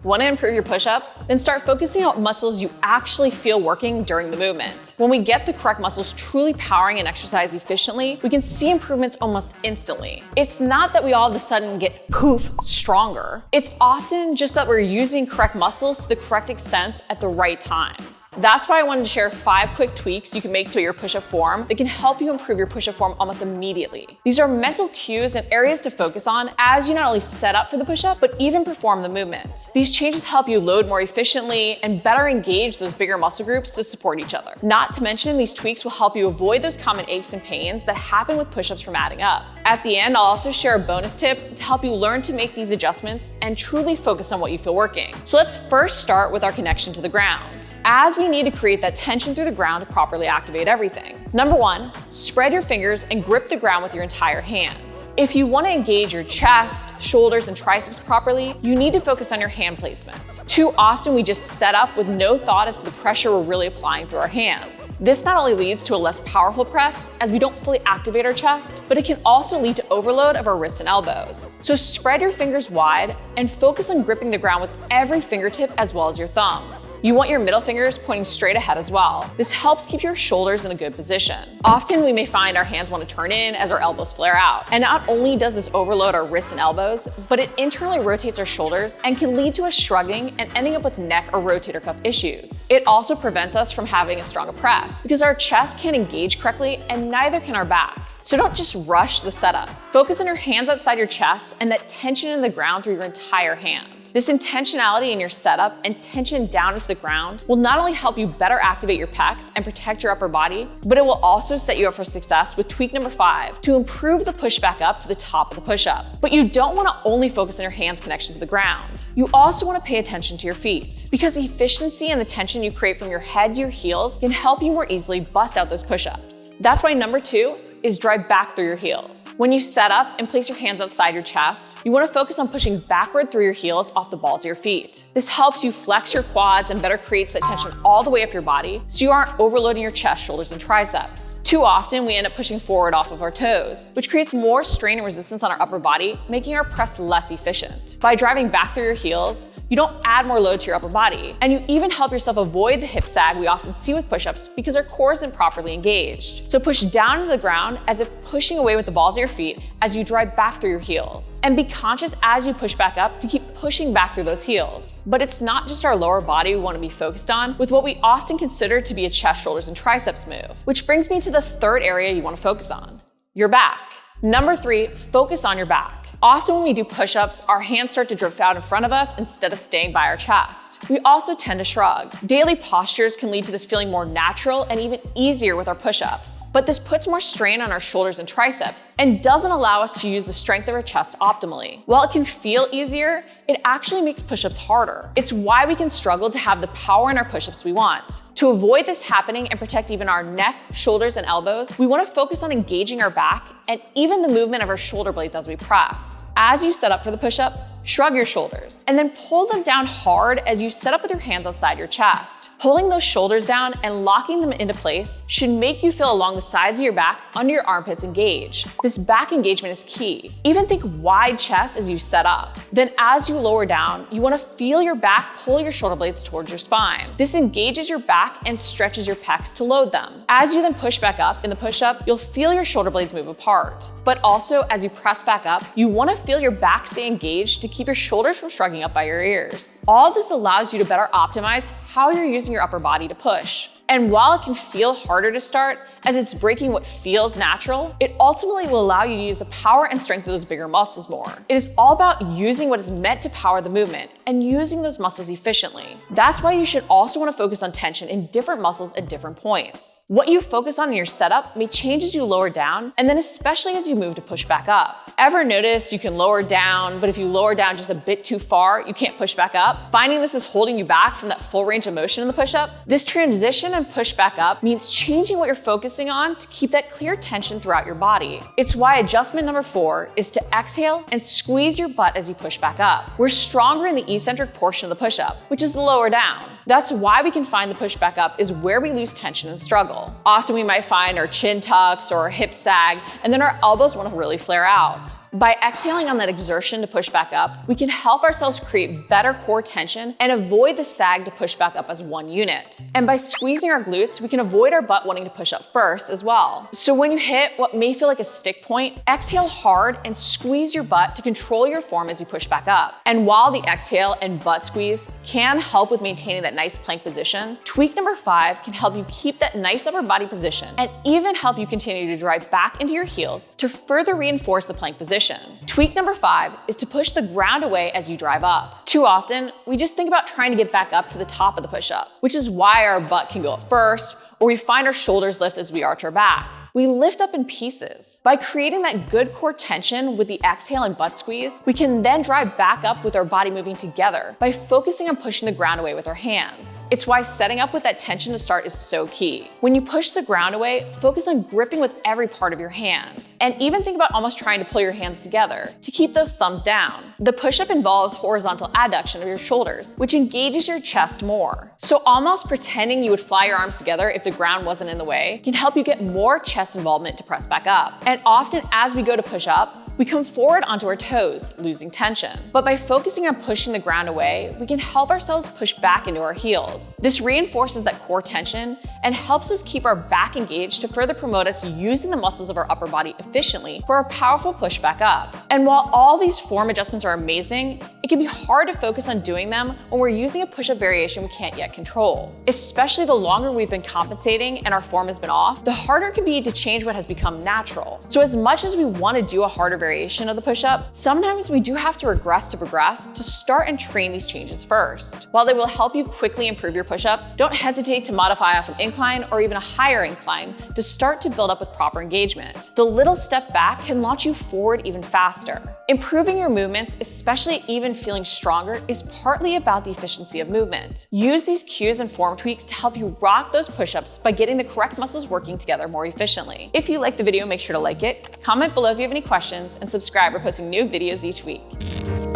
Want to improve your push-ups? Then start focusing on what muscles you actually feel working during the movement. When we get the correct muscles truly powering an exercise efficiently, we can see improvements almost instantly. It's not that we all of a sudden get poof stronger. It's often just that we're using correct muscles to the correct extent at the right times. That's why I wanted to share 5 quick tweaks you can make to your push-up form that can help you improve your push-up form almost immediately. These are mental cues and areas to focus on as you not only set up for the push-up, but even perform the movement. These changes help you load more efficiently and better engage those bigger muscle groups to support each other. Not to mention, these tweaks will help you avoid those common aches and pains that happen with push-ups from adding up. At the end, I'll also share a bonus tip to help you learn to make these adjustments and truly focus on what you feel working. So let's first start with our connection to the ground, as we need to create that tension through the ground to properly activate everything. Number 1, spread your fingers and grip the ground with your entire hand. If you want to engage your chest, shoulders, and triceps properly, you need to focus on your hand placement. Too often, we just set up with no thought as to the pressure we're really applying through our hands. This not only leads to a less powerful press, as we don't fully activate our chest, but it can also lead to overload of our wrists and elbows. So spread your fingers wide and focus on gripping the ground with every fingertip as well as your thumbs. You want your middle fingers pointing straight ahead as well. This helps keep your shoulders in a good position. Often we may find our hands want to turn in as our elbows flare out. And not only does this overload our wrists and elbows, but it internally rotates our shoulders and can lead to us shrugging and ending up with neck or rotator cuff issues. It also prevents us from having a stronger press because our chest can't engage correctly and neither can our back. So don't just rush the setup. Focus on your hands outside your chest and that tension in the ground through your entire hand. This intentionality in your setup and tension down into the ground will not only help you better activate your pecs and protect your upper body, but it will also set you up for success with tweak number 5 to improve the push back up to the top of the push-up. But you don't want to only focus on your hands' connection to the ground. You also want to pay attention to your feet, because the efficiency and the tension you create from your head to your heels can help you more easily bust out those push-ups. That's why number 2 is drive back through your heels. When you set up and place your hands outside your chest, you want to focus on pushing backward through your heels off the balls of your feet. This helps you flex your quads and better creates that tension all the way up your body so you aren't overloading your chest, shoulders, and triceps. Too often, we end up pushing forward off of our toes, which creates more strain and resistance on our upper body, making our press less efficient. By driving back through your heels, you don't add more load to your upper body, and you even help yourself avoid the hip sag we often see with push-ups because our core isn't properly engaged. So push down to the ground as if pushing away with the balls of your feet as you drive back through your heels. And be conscious as you push back up to keep pushing back through those heels. But it's not just our lower body we want to be focused on with what we often consider to be a chest, shoulders, and triceps move, which brings me to the third area you want to focus on, your back. Number 3, focus on your back. Often when we do push-ups, our hands start to drift out in front of us instead of staying by our chest. We also tend to shrug. Daily postures can lead to this feeling more natural and even easier with our push-ups. But this puts more strain on our shoulders and triceps and doesn't allow us to use the strength of our chest optimally. While it can feel easier, it actually makes push-ups harder. It's why we can struggle to have the power in our push-ups we want. To avoid this happening and protect even our neck, shoulders, and elbows, we want to focus on engaging our back and even the movement of our shoulder blades as we press. As you set up for the push-up, shrug your shoulders and then pull them down hard as you set up with your hands outside your chest. Pulling those shoulders down and locking them into place should make you feel along the sides of your back under your armpits engage. This back engagement is key. Even think wide chest as you set up. Then as you lower down, you want to feel your back pull your shoulder blades towards your spine. This engages your back and stretches your pecs to load them. As you then push back up in the push-up, you'll feel your shoulder blades move apart. But also as you press back up, you want to feel your back stay engaged to keep your shoulders from shrugging up by your ears. All of this allows you to better optimize how you're using your upper body to push. And while it can feel harder to start, as it's breaking what feels natural, it ultimately will allow you to use the power and strength of those bigger muscles more. It is all about using what is meant to power the movement and using those muscles efficiently. That's why you should also want to focus on tension in different muscles at different points. What you focus on in your setup may change as you lower down, and then especially as you move to push back up. Ever notice you can lower down, but if you lower down just a bit too far, you can't push back up? Finding this is holding you back from that full range of motion in the push-up? This transition and push back up means changing what you're focusing on to keep that clear tension throughout your body. It's why adjustment number 4 is to exhale and squeeze your butt as you push back up. We're stronger in the eccentric portion of the push-up, which is the lower down. That's why we can find the push back up is where we lose tension and struggle. Often we might find our chin tucks or our hips sag, and then our elbows want to really flare out. By exhaling on that exertion to push back up, we can help ourselves create better core tension and avoid the sag to push back up as one unit. And by squeezing our glutes, we can avoid our butt wanting to push up first as well. So when you hit what may feel like a stick point, exhale hard and squeeze your butt to control your form as you push back up. And while the exhale and butt squeeze can help with maintaining that nice plank position, tweak number 5 can help you keep that nice upper body position and even help you continue to drive back into your heels to further reinforce the plank position. Tweak number 5 is to push the ground away as you drive up. Too often, we just think about trying to get back up to the top of the push-up, which is why our butt can go up first, or we find our shoulders lift as we arch our back. We lift up in pieces. By creating that good core tension with the exhale and butt squeeze, we can then drive back up with our body moving together by focusing on pushing the ground away with our hands. It's why setting up with that tension to start is so key. When you push the ground away, focus on gripping with every part of your hand. And even think about almost trying to pull your hands together to keep those thumbs down. The push-up involves horizontal adduction of your shoulders, which engages your chest more. So almost pretending you would fly your arms together if the ground wasn't in the way can help you get more chest involvement to press back up. And often as we go to push up, we come forward onto our toes, losing tension. But by focusing on pushing the ground away, we can help ourselves push back into our heels. This reinforces that core tension and helps us keep our back engaged to further promote us using the muscles of our upper body efficiently for a powerful push back up. And while all these form adjustments are amazing, it can be hard to focus on doing them when we're using a push-up variation we can't yet control. Especially the longer we've been compensating and our form has been off, the harder it can be to change what has become natural. So as much as we want to do a harder variation of the push-up, sometimes we do have to regress to progress to start and train these changes first. While they will help you quickly improve your push-ups, don't hesitate to modify off an incline or even a higher incline to start to build up with proper engagement. The little step back can launch you forward even faster. Improving your movements, especially even feeling stronger, is partly about the efficiency of movement. Use these cues and form tweaks to help you rock those push-ups by getting the correct muscles working together more efficiently. If you like the video, make sure to like it, comment below if you have any questions, and subscribe. We're posting new videos each week.